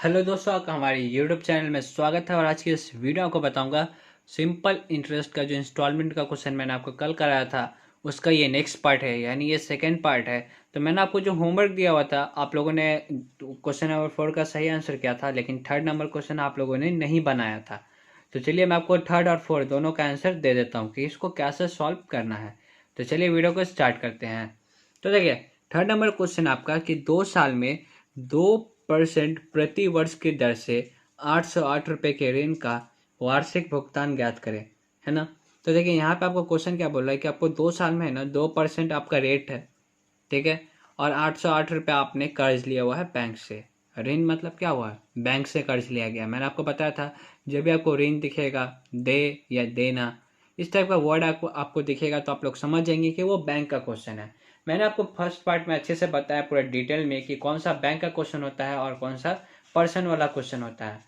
Hello दोस्तों, आपका हमारे यूट्यूब चैनल में स्वागत है। और आज की इस वीडियो को बताऊंगा सिंपल इंटरेस्ट का जो इंस्टॉलमेंट का क्वेश्चन मैंने आपको कल कराया था, उसका ये नेक्स्ट पार्ट है, यानी ये सेकंड पार्ट है। तो मैंने आपको जो होमवर्क दिया हुआ था, आप लोगों ने क्वेश्चन नंबर 4 का सही आंसर किया था, लेकिन थर्ड नंबर क्वेश्चन आप लोगों ने नहीं बनाया था। तो चलिए मैं आपको थर्ड और फोर्थ दोनों का आंसर दे देता हूँ कि इसको कैसे सॉल्व करना है। तो चलिए वीडियो को स्टार्ट करते हैं। तो देखिए, थर्ड नंबर क्वेश्चन आपका कि 2 साल में 2% प्रति वर्ष की दर से 808 रुपये के ऋण का वार्षिक भुगतान ज्ञात करें, है ना। तो देखिए यहाँ पे आपको क्वेश्चन क्या बोल रहा है कि आपको 2 साल में है ना 2% आपका रेट है, ठीक है। और 808 रुपये आपने कर्ज लिया हुआ है बैंक से। ऋण मतलब क्या हुआ, बैंक से कर्ज लिया गया। मैंने आपको बताया था, जब भी आपको ऋण दिखेगा, दे या देना, इस टाइप का वर्ड आपको दिखेगा तो आप लोग समझ जाएंगे कि वो बैंक का क्वेश्चन है। मैंने आपको फर्स्ट पार्ट में अच्छे से बताया पूरा डिटेल में कि कौन सा बैंक का क्वेश्चन होता है और कौन सा पर्सन वाला क्वेश्चन होता है।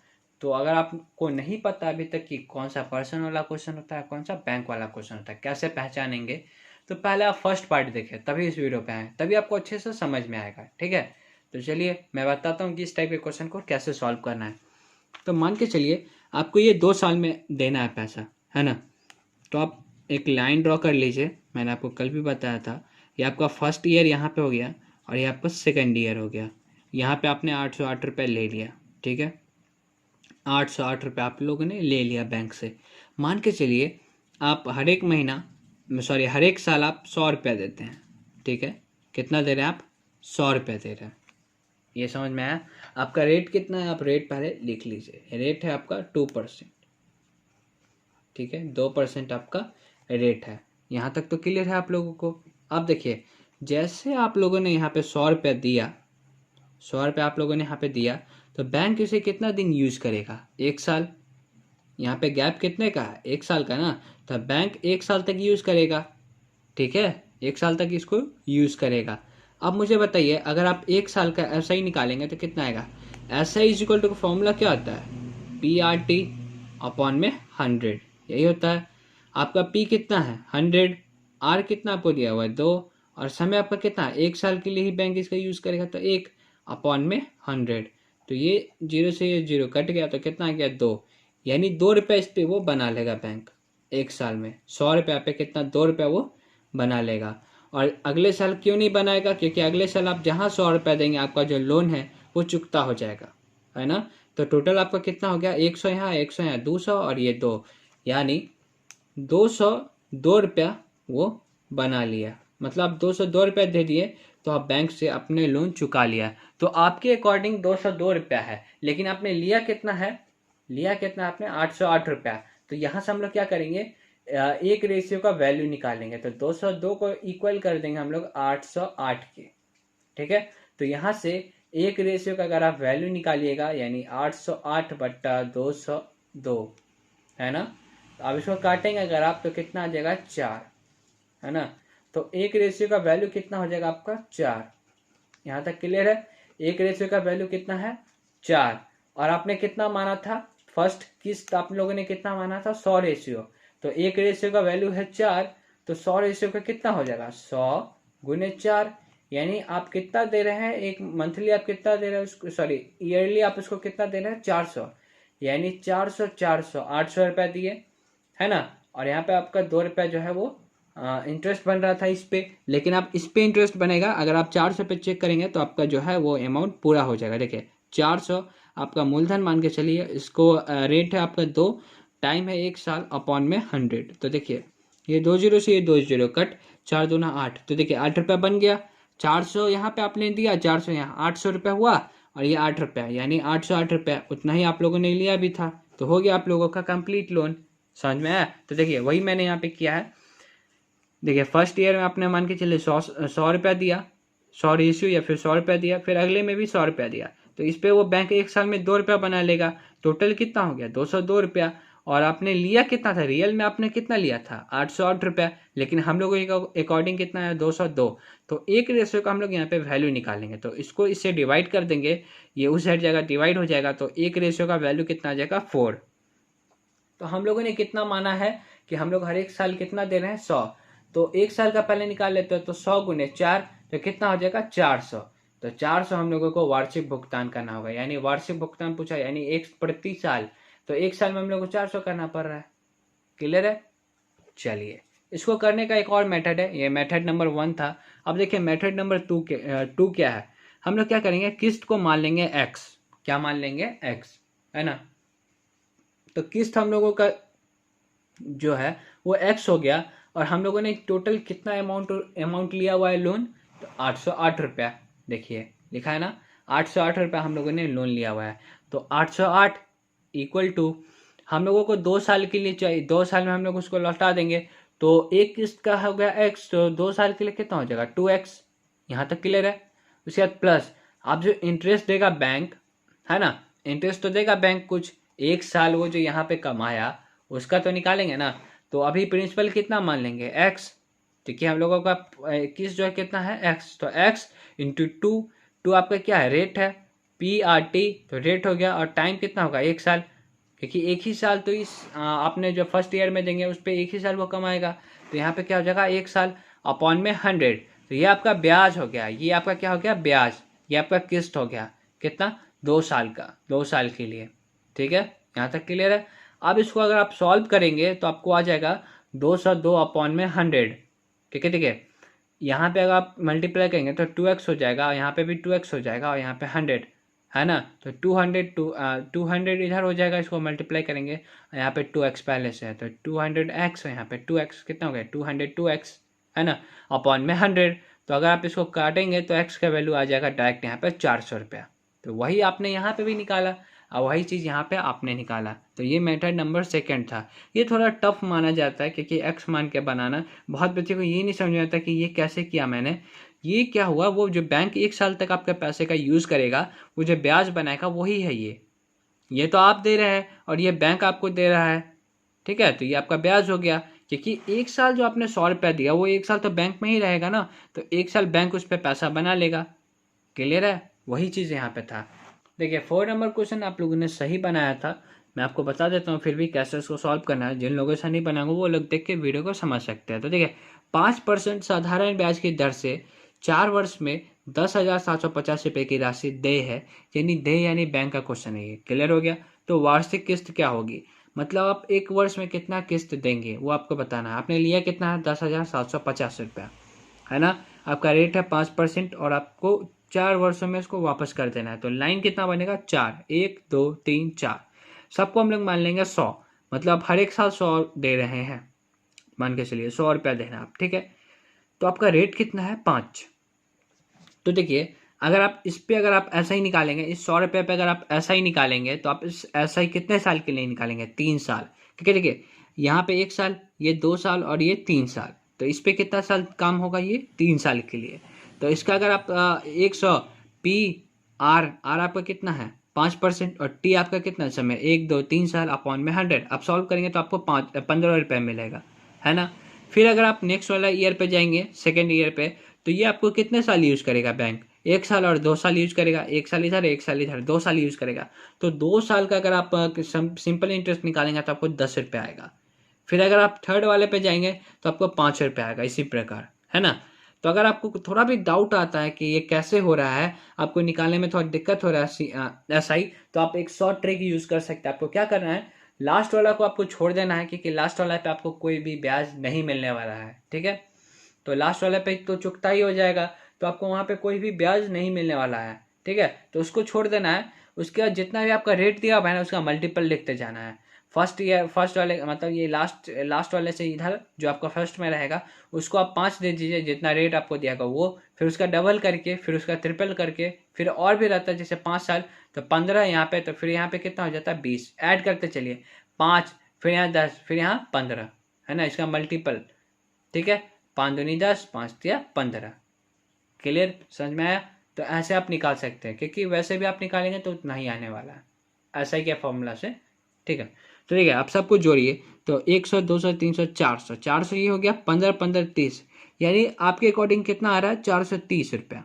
तो अगर आपको नहीं पता अभी तक कि कौन सा पर्सन वाला क्वेश्चन होता है, कौन सा बैंक वाला क्वेश्चन होता है, कैसे पहचानेंगे, तो पहले आप फर्स्ट पार्ट देखें, तभी इस वीडियो पे आए, तभी आपको अच्छे से समझ में आएगा, ठीक है। तो चलिए मैं बताता हूँ कि इस टाइप के क्वेश्चन को कैसे सॉल्व करना है। तो मान के चलिए आपको ये 2 साल में देना है पैसा, है ना। तो आप एक लाइन ड्रॉ कर लीजिए, मैंने आपको कल भी बताया था। ये आपका फर्स्ट ईयर यहाँ पे हो गया और ये आपका सेकेंड ईयर हो गया। यहाँ पे आपने 808 रुपये ले लिया, ठीक है। 808 रुपये आप लोगों ने ले लिया बैंक से। मान के चलिए आप हर एक महीना, सॉरी हर एक साल आप 100 रुपया देते हैं, ठीक है। कितना दे रहे हैं आप, 100 रुपया दे रहे हैं। ये समझ में आया। आपका रेट कितना है, आप रेट पहले लिख लीजिए। रेट है आपका 2%, ठीक है। 2% आपका रेट है। यहाँ तक तो क्लियर है आप लोगों को। अब देखिए, जैसे आप लोगों ने यहाँ पे 100 रुपया दिया, 100 रुपया आप लोगों ने यहाँ पे दिया, तो बैंक इसे कितना दिन यूज करेगा, 1 साल। यहाँ पे गैप कितने का है, 1 साल का ना। तो बैंक 1 साल तक यूज करेगा, ठीक है। 1 साल तक इसको यूज करेगा। अब मुझे बताइए, अगर आप 1 साल का ऐसा ही निकालेंगे तो कितना आएगा। ऐसा इज इक्वल टू फॉर्मूला क्या होता है, PRT अपॉन में 100, यही होता है। आपका P कितना है, 100, R कितना आपको दिया हुआ है, 2, और समय आपका कितना है, 1 साल के लिए ही बैंक इसका यूज करेगा, तो 1 अपॉन में 100। तो ये 0 से ये 0 कट गया तो कितना आ गया, 2। यानी 2 रुपये इस पे वो बना लेगा बैंक 1 साल में। 100 रुपया पे कितना, 2 रुपया वो बना लेगा। और अगले साल क्यों नहीं बनाएगा, क्योंकि अगले साल आप जहाँ 100 रुपया देंगे, आपका जो लोन है वो चुकता हो जाएगा, है ना। तो टोटल आपका कितना हो गया, 100 यहाँ, 100 यहाँ, 200 और ये 2, यानी 202 रुपया वो बना लिया। मतलब आप 202 रुपया दे दिए तो आप बैंक से अपने लोन चुका लिया। तो आपके अकॉर्डिंग 202 रुपया है, लेकिन आपने लिया कितना है, लिया कितना आपने, 808 रुपया। तो यहाँ से हम लोग क्या करेंगे, एक रेशियो का वैल्यू निकालेंगे। तो 202 को इक्वल कर देंगे हम लोग 808 के, ठीक है। तो यहाँ से एक रेशियो का अगर आप वैल्यू निकालिएगा, यानी 808/202, है ना। तो अब इसको काटेंगे अगर आप, तो कितना आ जाएगा, 4, है ना। तो एक रेशियो का वैल्यू कितना हो जाएगा आपका, 4। यहाँ तक क्लियर है। एक रेशियो का वैल्यू कितना है, 4। और आपने कितना माना था, फर्स्ट किस्त आप लोगों ने कितना माना था, 100 रेशियो। तो एक रेशियो का वैल्यू है 4, तो 100 रेशियो का कितना हो जाएगा, 100 × 4। यानी आप कितना दे रहे हैं, एक मंथली आप कितना दे रहे हैं उसको, सॉरी ईयरली आप उसको कितना दे रहे हैं, 400। यानी 400 400 800 रुपया दिए, है ना। और यहाँ पे आपका 2 रुपया जो है वो इंटरेस्ट बन रहा था इस पे। लेकिन आप इस पे इंटरेस्ट बनेगा, अगर आप 400 पे चेक करेंगे तो आपका जो है वो अमाउंट पूरा हो जाएगा। देखिए 400 आपका मूलधन मान के चलिए, इसको रेट है आपका 2, टाइम है 1 साल, अपॉन में 100। तो देखिए ये 2 0 से ये 2 0 कट, 4 दूना 8, तो देखिए 8 रुपया बन गया। 400 यहाँ पे आपने दिया, 400 यहाँ, 800 रुपया हुआ, और ये 8 रुपया, यानी 808 रुपया उतना ही आप लोगों ने लिया भी था। तो हो गया आप लोगों का कंप्लीट लोन। समझ में आया। तो देखिए वही मैंने यहाँ पे किया है। देखिए फर्स्ट ईयर में आपने मान के चलिए 100 रुपया दिया, 100 रेशियो, या फिर 100 रुपया दिया, फिर अगले में भी 100 रुपया दिया। तो इस पे वो बैंक 1 साल में 2 रुपया बना लेगा। टोटल कितना हो गया, 202 रुपया। और आपने लिया कितना था, रियल में आपने कितना लिया था, 808 रुपया। लेकिन हम लोगों के अकॉर्डिंग कितना है, 202। तो एक रेशियो का हम लोग यहाँ पे वैल्यू निकालेंगे, तो इसको इससे डिवाइड कर देंगे, ये उस साइड जाएगा, डिवाइड हो जाएगा। तो एक रेशियो का वैल्यू कितना आ जाएगा, 4। तो हम लोगों ने कितना माना है कि हम लोग हर एक साल कितना दे रहे हैं, 100। तो 1 साल का पहले निकाल लेते हैं, तो 100 × 4, तो कितना हो जाएगा, 400। तो 400 हम लोगों को वार्षिक भुगतान करना होगा, यानी वार्षिक भुगतान पूछा यानी एक प्रति साल, तो एक साल में हम लोग को 400 करना पड़ रहा है। क्लियर है? चलिए, इसको करने का एक और मेथड है, ये मेथड नंबर 1 था। अब देखिए मेथड नंबर 2 क्या है। हम लोग क्या करेंगे, किस्त को मान लेंगे x। क्या मान लेंगे? x, है ना। तो किस्त हम लोगों का जो है वो x हो गया, और हम लोगों ने टोटल कितना अमाउंट लिया हुआ है लोन, तो 808 रुपया। देखिए लिखा है ना, 808 रुपया हम लोगों ने लोन लिया हुआ है। तो 808 इक्वल टू हम लोगों को 2 साल के लिए चाहिए, 2 साल में हम लोग उसको लौटा देंगे। तो एक किस्त का हो गया x, तो 2 साल के लिए कितना हो जाएगा? 2x। यहाँ तक क्लियर है? उसके बाद प्लस अब जो इंटरेस्ट देगा बैंक, है ना, इंटरेस्ट तो देगा बैंक कुछ, एक साल वो जो यहाँ पे कमाया उसका तो निकालेंगे ना। तो अभी प्रिंसिपल कितना मान लेंगे? x, क्योंकि हम लोगों का किस्त जो है कितना है? x। तो x इंटू 2 आपका क्या है? रेट है, PRT, तो रेट हो गया। और टाइम कितना होगा? 1 साल, क्योंकि एक ही साल तो इस आपने जो फर्स्ट ईयर में देंगे उस पर एक ही साल वो कमाएगा। तो यहाँ पे क्या हो जाएगा? 1 साल अपॉन में 100। तो ये आपका ब्याज हो गया, ये आपका क्या हो गया? ब्याज। ये आपका किस्त हो गया, कितना? 2 साल का, 2 साल के लिए। ठीक है, यहाँ तक क्लियर है? अब इसको अगर आप सॉल्व करेंगे तो आपको आ जाएगा 202 अपॉन में 100। ठीक है, ठीक है। यहाँ पे अगर आप मल्टीप्लाई करेंगे तो 2x हो जाएगा, और यहाँ पे भी 2x हो जाएगा, और यहाँ पे 100, है ना। तो 200 इधर हो जाएगा, इसको मल्टीप्लाई करेंगे, यहाँ पे 2x पहले से है, तो 200x, यहाँ पे 2x कितना हो गया? 202x, है ना, अपॉन में 100। तो अगर आप इसको काटेंगे तो x का वैल्यू आ जाएगा डायरेक्ट यहाँ पे 400 रुपया। तो वही आपने यहाँ पे भी निकाला, और वही चीज़ यहाँ पे आपने निकाला। तो ये मेथड नंबर 2 था। ये थोड़ा टफ माना जाता है, क्योंकि x मान के बनाना बहुत बच्चे को ये नहीं समझ आता कि ये कैसे किया मैंने। ये क्या हुआ, वो जो बैंक 1 साल तक आपके पैसे का यूज़ करेगा, वो जो ब्याज बनाएगा वही है ये तो आप दे रहे हैं और ये बैंक आपको दे रहा है। ठीक है, तो ये आपका ब्याज हो गया, क्योंकि 1 साल जो आपने 100 रुपया दिया वो 1 साल तो बैंक में ही रहेगा ना, तो 1 साल बैंक उस पर पैसा बना लेगा। क्लियर है? वही चीज़ यहाँ पे था। देखिए 4 नंबर क्वेश्चन आप लोगों ने सही बनाया था। मैं आपको बता देता हूँ फिर भी कैसे इसको सॉल्व करना है। जिन लोगों से नहीं बनाएंगे वो लोग देख के वीडियो को समझ सकते हैं। तो देखिए 5% साधारण ब्याज की दर से 4 वर्ष में 10,750 रुपये की राशि देय है, यानी देय यानी बैंक का क्वेश्चन है ये। क्लियर हो गया? तो वार्षिक किस्त क्या होगी, मतलब आप 1 वर्ष में कितना किस्त देंगे वो आपको बताना है। आपने लिया कितना है? 10,750 रुपया, है ना। आपका रेट है 5%, और आपको 4 वर्षों में इसको वापस कर देना है। तो लाइन कितना बनेगा? 4, 1 2 3 4। सबको हम लोग मान लेंगे 100, मतलब हर एक साल 100 दे रहे हैं, मान के चलिए 100 रुपया देना आप। ठीक है, तो आपका रेट कितना है? 5। तो देखिए अगर आप इस पे अगर आप ऐसा ही निकालेंगे, इस 100 रुपये पे अगर आप ऐसा ही निकालेंगे, तो आप इस ऐसा ही कितने साल के लिए निकालेंगे? 3 साल। ठीक है, देखिए यहाँ पे 1 साल, ये 2 साल, और ये 3 साल। तो इस पे कितना साल काम होगा? ये 3 साल के लिए। तो इसका अगर आप 100 PR आपका कितना है? 5%, और T आपका कितना समय? 1 2 3 साल अपॉन में 100। आप सॉल्व करेंगे तो आपको 15 रुपये मिलेगा, है ना। फिर अगर आप नेक्स्ट वाला ईयर पे जाएंगे, सेकेंड ईयर पे, तो ये आपको कितने साल यूज करेगा बैंक? 1 साल और 2 साल यूज करेगा, 1 साल इधर 1 साल इधर, 2 साल यूज करेगा। तो 2 साल का अगर आप सिंपल इंटरेस्ट निकालेंगे तो आपको 10 रुपये आएगा। फिर अगर आप थर्ड वाले पे जाएंगे तो आपको 5 रुपये आएगा, इसी प्रकार, है ना। तो अगर आपको थोड़ा भी डाउट आता है कि ये कैसे हो रहा है, आपको निकालने में थोड़ा दिक्कत हो रहा है ऐसा ही, तो आप एक शॉर्ट ट्रिक यूज कर सकते हैं। आपको क्या करना है, लास्ट वाला को आपको छोड़ देना है, क्योंकि लास्ट वाला पे आपको कोई भी ब्याज नहीं मिलने वाला है। ठीक है, तो लास्ट वाले पे तो चुकता ही हो जाएगा, तो आपको वहां पे कोई भी ब्याज नहीं मिलने वाला है। ठीक है, तो उसको छोड़ देना है। उसके बाद जितना भी आपका रेट दिया हुआ है ना, उसका मल्टीपल लिखते जाना है। फर्स्ट वाले मतलब ये लास्ट वाले से इधर जो आपका फर्स्ट में रहेगा उसको आप 5 दे दीजिए, जितना रेट आपको दिया गया वो, फिर उसका डबल करके, फिर उसका ट्रिपल करके, फिर और भी रहता है जैसे 5 साल तो 15 यहाँ पे, तो फिर यहाँ पे कितना हो जाता है? 20 ऐड करते चलिए, 5, फिर यहाँ 10, फिर यहाँ 15, है ना, इसका मल्टीपल। ठीक है, 5 दूनी 10, 5 तिया 15। क्लियर? समझ में आया? तो ऐसे आप निकाल सकते हैं, क्योंकि वैसे भी आप निकालेंगे तो उतना ही आने वाला है, ऐसा ही क्या फॉर्मूला से। ठीक है, तो ठीक है, आप सब कुछ जोड़िए। तो 100 200 300 400, 400 ये हो गया, 15 15 30, यानी आपके अकॉर्डिंग कितना आ रहा है? 430 रुपया,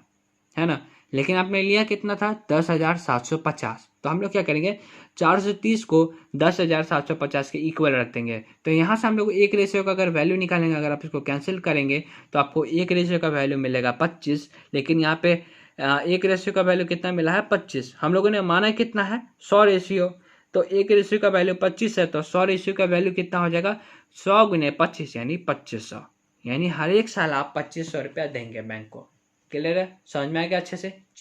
है ना। लेकिन आपने लिया कितना था? 10,750। तो हम लोग क्या करेंगे, 430 को 10,750 के इक्वल रख देंगे। तो यहाँ से हम लोग एक रेशियो का अगर वैल्यू निकालेंगे, अगर आप इसको कैंसिल करेंगे तो आपको एक रेशियो का वैल्यू मिलेगा 25। लेकिन यहाँ पे एक रेशियो का वैल्यू कितना मिला है 25। हम लोगों ने माना कितना है 100 रेशियो, तो एक रेशियो का वैल्यू 25 है, तो 100 रेशियो का वैल्यू कितना हो जाएगा 100 गुने 25 यानी 2500। यानी हर एक साल आप 2500 रुपया देंगे बैंक को। क्लियर है, समझ में आ गया अच्छे से।